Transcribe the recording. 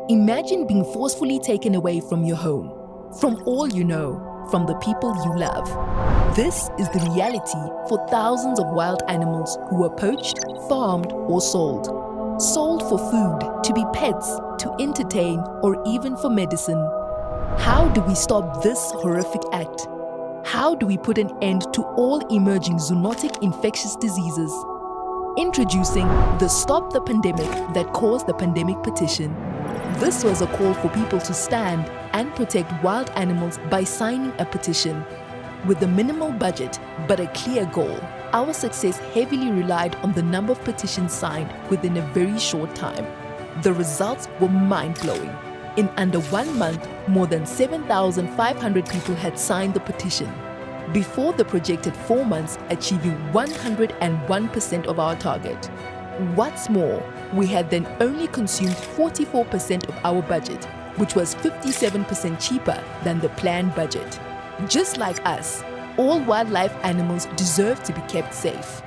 Imagine being forcefully taken away from your home, from all you know, from the people you love. This is the reality for thousands of wild animals who were poached, farmed, or sold. Sold for food, to be pets, to entertain, or even for medicine. How do we stop this horrific act? How do we put an end to all emerging zoonotic infectious diseases? Introducing the Stop the Pandemic That Caused the Pandemic petition. This was a call for people to stand and protect wild animals by signing a petition. With a minimal budget but a clear goal, our success heavily relied on the number of petitions signed within a very short time. The results were mind-blowing. In under 1 month, more than 7,500 people had signed the petition. Before the projected 4 months, achieving 101% of our target. What's more, we had then only consumed 44% of our budget, which was 57% cheaper than the planned budget. Just like us, all wildlife animals deserve to be kept safe.